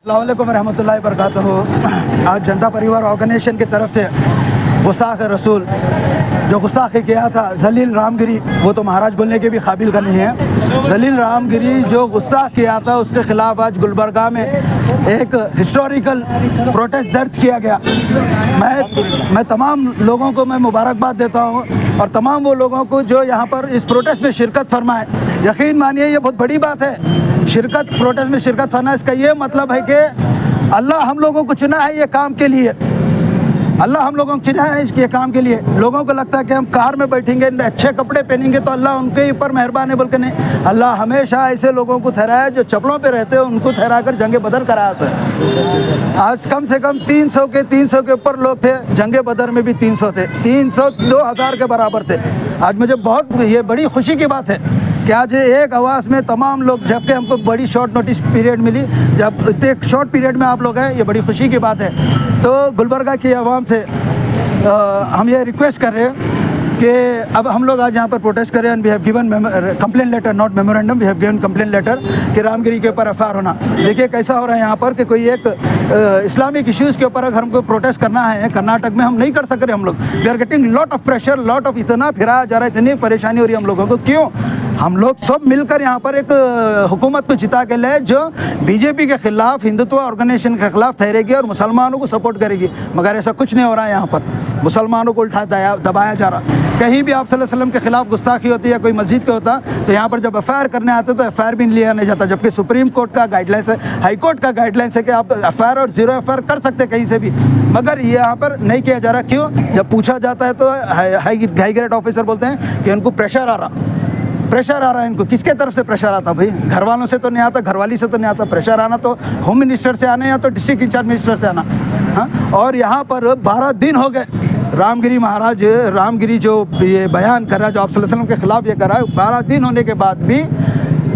अस्सलाम वालेकुम रहमतुल्लाहि वबरकातुहू। आज जनता परिवार ऑर्गेनाइजेशन की तरफ से गुस्ताख रसूल जो गुस्ताखी किया था जलील रामगिरी, वो तो महाराज बोलने के भी काबिल का नहीं है। जलील रामगिरी जो गुस्ताख किया था उसके ख़िलाफ़ आज गुलबर्गा में एक हिस्टोरिकल प्रोटेस्ट दर्ज किया गया। मैं तमाम लोगों को मैं मुबारकबाद देता हूँ और तमाम वो लोगों को जो यहाँ पर इस प्रोटेस्ट में शिरकत फरमाए। यकीन मानिए ये बहुत बड़ी बात है, प्रोटेस्ट में शिरकत फरमाना। इसका ये मतलब है कि अल्लाह हम लोगों को चुना है ये काम के लिए, अल्लाह हम लोगों को चुना है इसके काम के लिए। लोगों को लगता है कि हम कार में बैठेंगे, अच्छे कपड़े पहनेंगे तो अल्लाह उनके ऊपर मेहरबान है, बल्कि नहीं, अल्लाह हमेशा ऐसे लोगों को ठहराया जो चप्पलों पे रहते हैं, उनको ठहरा कर जंगे बदर कराया है। आज कम से कम 300 के ऊपर लोग थे, जंगे बदर में भी 300 थे, 300 2000 के बराबर थे। आज मुझे बहुत ये बड़ी खुशी की बात है कि आज एक आवाज़ में तमाम लोग, जबकि हमको बड़ी शॉर्ट नोटिस पीरियड मिली, जब इतने शॉर्ट पीरियड में आप लोग हैं, ये बड़ी खुशी की बात है। तो गुलबर्गा की आवाम से हम ये रिक्वेस्ट कर रहे हैं कि अब हम लोग आज यहाँ पर प्रोटेस्ट कर रहे हैं। We have given complaint letter, not memorandum, we have given complaint letter कि रामगिरी के ऊपर एफआईआर होना। देखिए कैसा हो रहा है यहाँ पर कि कोई एक इस्लामिक इश्यूज़ के ऊपर अगर हमको प्रोटेस्ट करना है, कर्नाटक में हम नहीं कर सक रहे। हम लोग we are getting lot of pressure, lot of, इतना फिराया जा रहा है, इतनी परेशानी हो रही है हम लोगों को। क्यों? हम लोग सब मिलकर यहाँ पर एक हुकूमत को जिता के लाए जो बीजेपी के ख़िलाफ़, हिंदुत्व ऑर्गेनाइजेशन के ख़िलाफ़ ठहरेगी और मुसलमानों को सपोर्ट करेगी। मगर ऐसा कुछ नहीं हो रहा है यहाँ पर, मुसलमानों को उल्टा दबाया जा रहा। कहीं भी आप सल्लल्लाहु अलैहि वसल्लम के ख़िलाफ़ गुस्ताखी होती है, कोई मस्जिद का होता, तो यहाँ पर जब एफआईआर करने आते तो एफआईआर भी लिया नहीं जाता, जबकि सुप्रीम कोर्ट का गाइडलाइंस है, हाई कोर्ट का गाइडलाइंस है कि आप एफआईआर और ज़ीरो एफआईआर कर सकते हैं कहीं से भी, मगर ये यहाँ पर नहीं किया जा रहा। क्यों? जब पूछा जाता है तो हाई ग्रेड ऑफिसर बोलते हैं कि उनको प्रेशर आ रहा है। इनको किसके तरफ से प्रेशर आता? भाई घर वालों से तो नहीं आता, घरवाली से तो नहीं आता। प्रेशर आना तो होम मिनिस्टर से आना या तो डिस्ट्रिक्ट इंचार्ज मिनिस्टर से आना। हाँ, और यहाँ पर 12 दिन हो गए रामगिरी जो ये बयान कर रहा है, जो आप सल्लल्लाहु अलैहि वसल्लम के ख़िलाफ़ ये कर रहा है, 12 दिन होने के बाद भी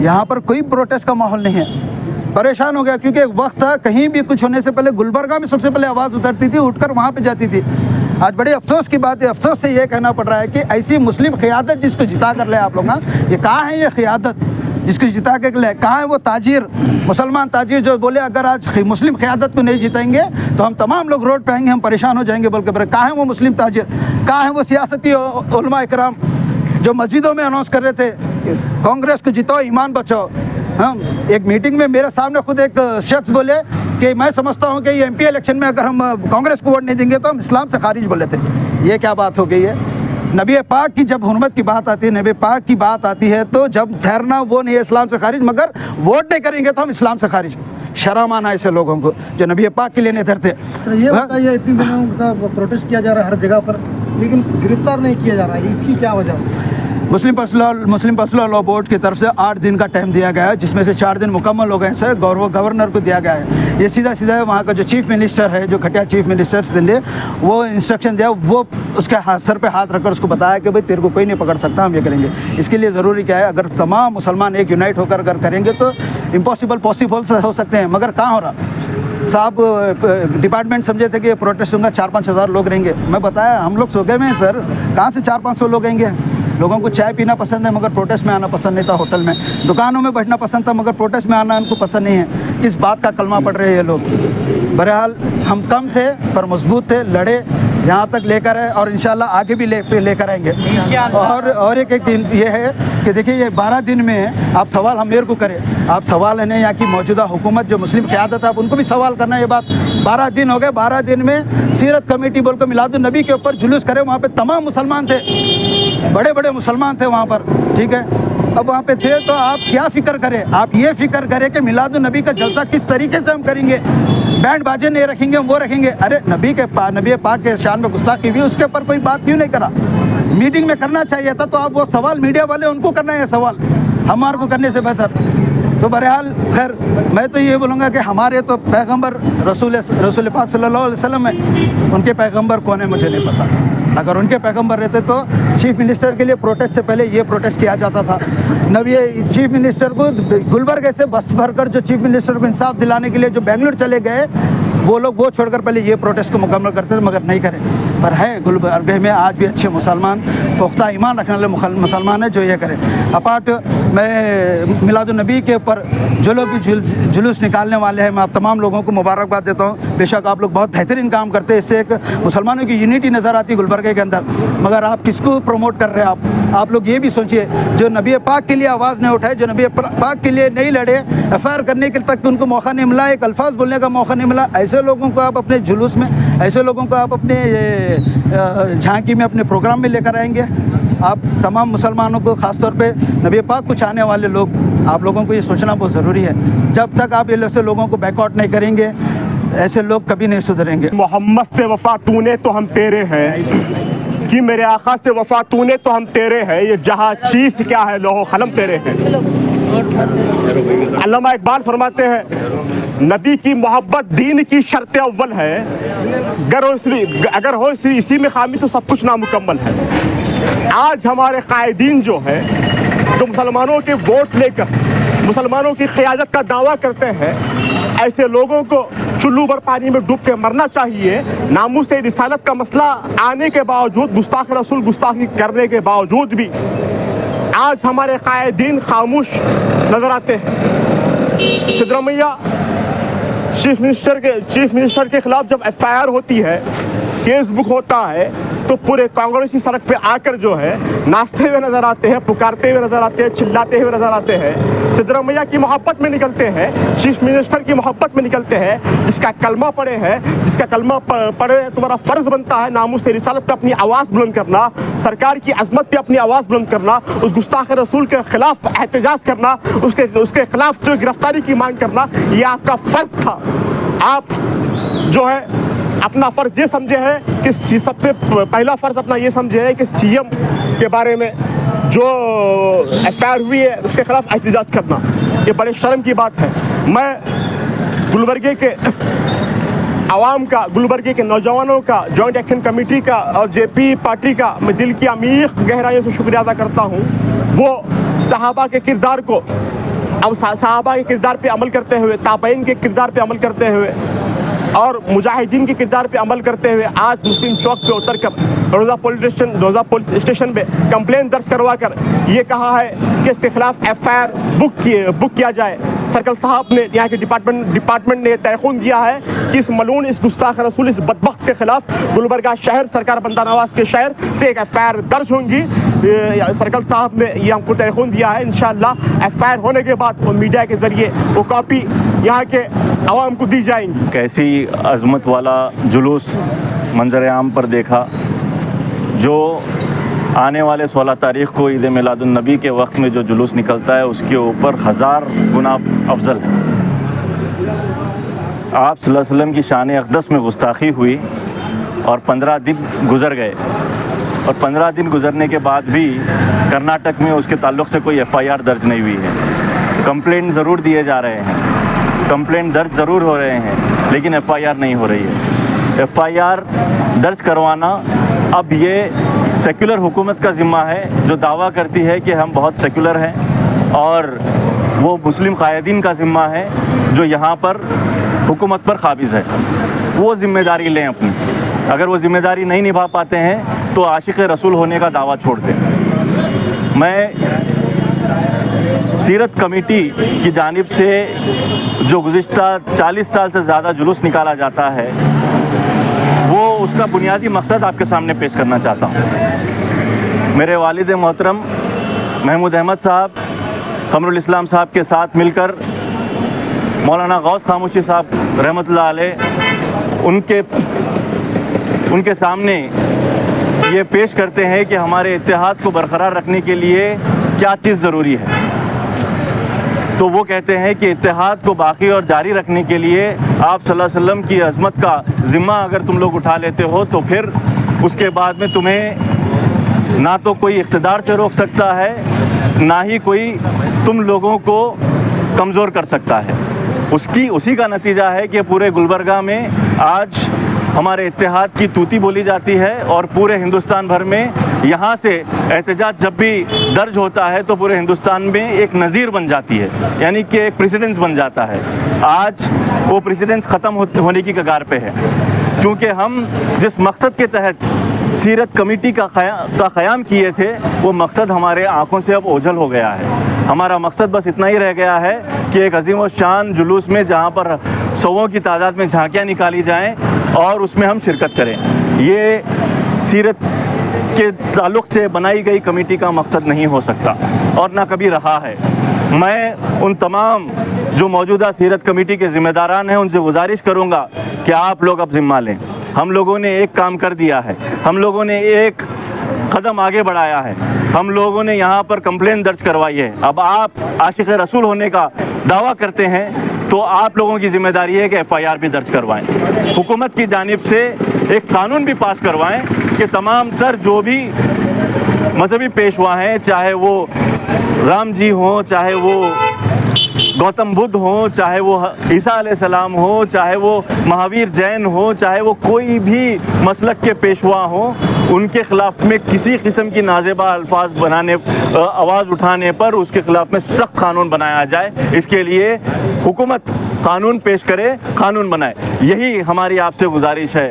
यहाँ पर कोई प्रोटेस्ट का माहौल नहीं है। परेशान हो गया, क्योंकि एक वक्त था कहीं भी कुछ होने से पहले गुलबर्गा में सबसे पहले आवाज़ उतरती थी, उठकर वहाँ पे जाती थी। आज बड़े अफसोस की बात है, अफसोस से ये कहना पड़ रहा है कि ऐसी मुस्लिम क़ियादत जिसको जिता कर ले आप लोग, ना, ये कहाँ है ये क़ियादत जिसको जिता के ले? कहाँ है वो ताजिर, मुसलमान ताजिर जो बोले अगर आज मुस्लिम क़ियादत को नहीं जिताएंगे तो हम तमाम लोग रोड पे आएंगे, हम परेशान हो जाएंगे बोल के? कहाँ है वो मुस्लिम ताजिर? कहाँ है वो सियासती उलमा इकराम जो मस्जिदों में अनाउंस कर रहे थे कांग्रेस को जिताओ, ईमान बचाओ? हाँ, एक मीटिंग में मेरे सामने खुद एक शख्स बोले कि मैं समझता हूँ कि ये एमपी इलेक्शन में अगर हम कांग्रेस को वोट नहीं देंगे तो हम इस्लाम से खारिज बोले थे। ये क्या बात हो गई है? नबी पाक की जब हुर्मत की बात आती है, नबी पाक की बात आती है, तो जब ठहरना वो नहीं है इस्लाम से खारिज, मगर वोट नहीं करेंगे तो हम इस्लाम से खारिज। शर्म आना ऐसे ठहरते लोगों को जो नबी पाक के लिए नहीं ठहरते। तो ये बताइए, इतनी दिनों का प्रोटेस्ट किया जा रहा है हर जगह पर, लेकिन गिरफ्तार नहीं किया जा रहा है, इसकी क्या वजह? मुस्लिम पर्सनल लॉ बोर्ड की तरफ से 8 दिन का टाइम दिया गया है, जिसमें से 4 दिन मुकम्मल हो गए सर, गवर्नर को दिया गया है। ये सीधा वहाँ का जो चीफ मिनिस्टर है, जो खटिया चीफ मिनिस्टर दिल्ली, वो इंस्ट्रक्शन दिया, वो उसके सर पे हाथ रखकर उसको बताया कि भाई तेरे को कोई नहीं पकड़ सकता, हम ये करेंगे। इसके लिए ज़रूरी क्या है, अगर तमाम मुसलमान एक यूनाइट होकर अगर करेंगे तो इम्पॉसिबल पॉसिबल हो सकते हैं, मगर कहाँ हो रहा? साहब डिपार्टमेंट समझे थे कि प्रोटेस्ट होगा 4-5 हज़ार लोग रहेंगे। मैं बताया हम लोग सो गए में सर, कहाँ से 400-500 लोग आएंगे? लोगों को चाय पीना पसंद है मगर प्रोटेस्ट में आना पसंद नहीं था, होटल में दुकानों में बैठना पसंद था मगर प्रोटेस्ट में आना उनको पसंद नहीं है। किस बात का कलमा पढ़ रहे हैं ये लोग? बहरहाल हम कम थे पर मजबूत थे, लड़े, यहाँ तक लेकर आए और इंशाल्लाह आगे भी लेकर आएंगे। और एक ये है कि देखिए ये 12 दिन में आप सवाल हम मेरे को करें, आप सवाल है नहीं यहाँ की मौजूदा हुकूमत जो मुस्लिम क़ियादत है आप उनको भी सवाल करना है। ये बात 12 दिन हो गए, 12 दिन में सीरत कमेटी बोल कर मिलादुन नबी के ऊपर जुलूस करे, वहाँ पे तमाम मुसलमान थे, बड़े बड़े मुसलमान थे वहाँ पर, ठीक है। अब वहाँ पे थे तो आप क्या फ़िक्र करें, आप ये फ़िक्र करें कि मिलादुन नबी का जलसा किस तरीके से हम करेंगे, बैंड बाजे नहीं रखेंगे, हम वो रखेंगे। अरे नबी पाक के शान में गुस्ताखी हुई, उसके ऊपर कोई बात क्यों नहीं करा? मीटिंग में करना चाहिए था। तो आप वो सवाल मीडिया वाले उनको करना है सवाल, हमारे को करने से बेहतर। तो बहरहाल खैर मैं तो ये बोलूँगा कि हमारे तो पैगंबर रसूल पाक सल्लल्लाहु अलैहि वसल्लम है, उनके पैगंबर कौन है मुझे नहीं पता। अगर उनके पैगंबर रहते तो चीफ मिनिस्टर के लिए प्रोटेस्ट से पहले ये प्रोटेस्ट किया जाता था। नबी चीफ मिनिस्टर को गुलबर्गे से बस भरकर जो चीफ मिनिस्टर को इंसाफ दिलाने के लिए जो बेंगलुरु चले गए, वो लोग वो छोड़कर पहले ये प्रोटेस्ट को मुकम्मल करते थे, मगर नहीं करें। पर है गुलबर्गे में आज भी अच्छे मुसलमान, पुख्ता ईमान रखने वाले मुसलमान हैं जो ये करें। अपार्ट मैं मिलादुन्नबी के ऊपर जो लोग भी जुलूस निकालने वाले हैं, मैं आप तमाम लोगों को मुबारकबाद देता हूँ। बेशक आप लोग बहुत बेहतरीन काम करते हैं, इससे एक मुसलमानों की यूनिटी नज़र आती है गुलबर्गे के अंदर। मगर आप किसको प्रमोट कर रहे हैं? आप लोग ये भी सोचिए, जो नबी पाक के लिए आवाज़ नहीं उठाए, जो नबी पाक के लिए नहीं लड़े, एफआईआर करने के तक उनको मौका नहीं मिला, एक अल्फाज बोलने का मौका नहीं मिला, ऐसे लोगों को आप अपने जुलूस में, ऐसे लोगों को आप अपने झांकी में, अपने प्रोग्राम में लेकर आएंगे? आप तमाम मुसलमानों को, ख़ास तौर पे नबी पाक को चाहने वाले लोग, आप लोगों को ये सोचना बहुत ज़रूरी है। जब तक आप ऐसे लोगों को बैकआउट नहीं करेंगे, ऐसे लोग कभी नहीं सुधरेंगे। मोहम्मद से वफ़ा तूने तो हम तेरे हैं, कि मेरे आका से वफ़ा तूने तो हम तेरे हैं, ये जहाँ चीज़ क्या है लोहो कलम तेरे हैं। अल्लामा इकबाल फरमाते हैं, नबी की मोहब्बत दीन की शर्त अव्वल है, अगर हो इसी में खामी तो सब कुछ नामुकम्मल है। आज हमारे कायदीन जो है, जो मुसलमानों के वोट लेकर मुसलमानों की क़यादत का दावा करते हैं, ऐसे लोगों को चुल्लू भर पानी में डूब के मरना चाहिए। नामूस रिसालत का मसला आने के बावजूद, गुस्ताख रसूल गुस्ताखी करने के बावजूद भी आज हमारे कायदीन खामोश नजर आते हैं। सिद्धरामैया चीफ मिनिस्टर के खिलाफ जब एफआईआर होती है, केस बुक होता है, तो पूरे कांग्रेसी सड़क पे आकर जो है नाचते हुए नजर आते हैं, पुकारते हुए नजर आते हैं, चिल्लाते हुए नजर आते हैं। सिद्धरामैया की मोहब्बत में निकलते हैं, चीफ मिनिस्टर की मोहब्बत में निकलते हैं। जिसका कलमा पढ़े हैं, जिसका कलमा पढ़े, तुम्हारा फर्ज बनता है नामूस रिसालत पे अपनी आवाज़ बुलंद करना, सरकार की अजमत पे अपनी आवाज़ बुलंद करना, उस गुस्ताख रसूल के खिलाफ एहतजाज करना, उसके खिलाफ जो गिरफ्तारी की मांग करना, ये आपका फर्ज था। आप जो है अपना फ़र्ज़ ये समझे है कि सबसे पहला फ़र्ज़ अपना ये समझे है कि सीएम के बारे में जो एफआईआर हुई है उसके खिलाफ एहतजाज करना, ये बड़े शर्म की बात है। मैं गुलबर्गे के आवाम का, गुलबर्गे के नौजवानों का, जॉइंट एक्शन कमेटी का और जेपी पार्टी का मैं दिल की अमीर गहराइयों से शुक्रिया अदा करता हूँ। वो सहाबा के किरदार को, अब सहाबा के किरदार पे अमल करते हुए, ताबईन के किरदार पे अमल करते हुए और मुजाहिदीन के किरदार पे अमल करते हुए आज मुस्लिम चौक पे उतर कर रोज़ा पुलिस स्टेशन पे कंप्लेन दर्ज करवा कर ये कहा है कि इसके खिलाफ एफआईआर बुक किया जाए। सर्कल साहब ने, यहाँ के डिपार्टमेंट ने तयख़ुन दिया है कि इस मलून, इस गुस्ताख रसूल, इस बदबख्त के खिलाफ गुलबर्गा शहर, सरकार बंदा नवाज के शहर से एक एफआईआर दर्ज होंगी। सर्कल साहब ने ये हमको तयख़ुन दिया है। इंशाअल्लाह एफआईआर होने के बाद वो मीडिया के ज़रिए वो कॉपी यहाँ के आवाम को दी जाएंगी। कैसी अज़मत वाला जुलूस मंजर आम पर देखा, जो आने वाले 16 तारीख़ को ईद मिलादुन्नबी के वक्त में जो जुलूस निकलता है उसके ऊपर 1000 गुना अफजल है। आप सल्लल्लाहु अलैहि वसल्लम की शान अक़दस में गुस्ताखी हुई और 15 दिन गुज़र गए, और 15 दिन गुज़रने के बाद भी कर्नाटक में उसके ताल्लुक़ से कोई एफआईआर दर्ज नहीं हुई है। कंप्लेंट ज़रूर दिए जा रहे हैं, कंप्लेंट दर्ज ज़रूर हो रहे हैं, लेकिन एफआईआर नहीं हो रही है। एफआईआर दर्ज करवाना अब ये सेकुलर हुकूमत का ज़िम्मा है, जो दावा करती है कि हम बहुत सेकुलर हैं, और वो मुस्लिम कायदीन का ज़िम्मा है जो यहाँ पर हुकूमत पर काबिज़ है। वो ज़िम्मेदारी लें अपनी। अगर वो ज़िम्मेदारी नहीं निभा पाते हैं तो आशिक़ रसूल होने का दावा छोड़ दें। मैं सीरत कमेटी की जानिब से जो गुज़िश्ता 40 साल से ज़्यादा जुलूस निकाला जाता है, वो उसका बुनियादी मकसद आपके सामने पेश करना चाहता हूँ। मेरे वालिद मोहतरम महमूद अहमद साहब, क़मरुल इस्लाम साहब के साथ मिलकर मौलाना गौस खामोशी साहब रहमतुल्लाह अलैह उनके सामने ये पेश करते हैं कि हमारे इत्तेहाद को बरकरार रखने के लिए क्या चीज़ ज़रूरी है। तो वो कहते हैं कि इत्तेहाद को बाकी और जारी रखने के लिए आप सल्लल्लाहु अलैहि वसल्लम की अज़मत का ज़िम्मा अगर तुम लोग उठा लेते हो तो फिर उसके बाद में तुम्हें ना तो कोई इक़्तिदार से रोक सकता है, ना ही कोई तुम लोगों को कमज़ोर कर सकता है। उसी का नतीजा है कि पूरे गुलबर्गा में आज हमारे इत्तेहाद की तूती बोली जाती है, और पूरे हिंदुस्तान भर में यहाँ से एहतजाज जब भी दर्ज होता है तो पूरे हिंदुस्तान में एक नज़ीर बन जाती है, यानी कि एक प्रेसिडेंस बन जाता है। आज वो प्रेसिडेंस ख़त्म होने की कगार पे है। क्योंकि हम जिस मकसद के तहत सीरत कमेटी का क़याम किए थे वो मकसद हमारे आंखों से अब ओझल हो गया है। हमारा मकसद बस इतना ही रह गया है कि एक अजीम और शान जुलूस में जहाँ पर सौों की तादाद में झांकियाँ निकाली जाएं और उसमें हम शिरकत करें। ये सीरत के ताल्लुक़ से बनाई गई कमेटी का मकसद नहीं हो सकता और ना कभी रहा है। मैं उन तमाम जो मौजूदा सीरत कमेटी के ज़िम्मेदारान हैं उनसे गुजारिश करूँगा कि आप लोग अब ज़िम्मा लें। हम लोगों ने एक काम कर दिया है, हम लोगों ने एक कदम आगे बढ़ाया है, हम लोगों ने यहाँ पर कंप्लेंट दर्ज करवाई है। अब आप आशिक़ रसूल होने का दावा करते हैं तो आप लोगों की ज़िम्मेदारी है कि FIR भी दर्ज करवाएं। हुकूमत की जानिब से एक कानून भी पास करवाएं कि तमाम तर जो भी मजहबी पेशवा हैं, चाहे वो राम जी हों, चाहे वो गौतम बुद्ध हो, चाहे वो ईसा अलैहिस्सलाम हो, चाहे वो महावीर जैन हो, चाहे वो कोई भी मसलक के पेशवा हो, उनके ख़िलाफ़ में किसी किस्म की नाज़ेबा अल्फाज बनाने आवाज़ उठाने पर उसके ख़िलाफ़ में सख्त कानून बनाया जाए। इसके लिए हुकूमत कानून पेश करे, कानून बनाए। यही हमारी आपसे गुजारिश है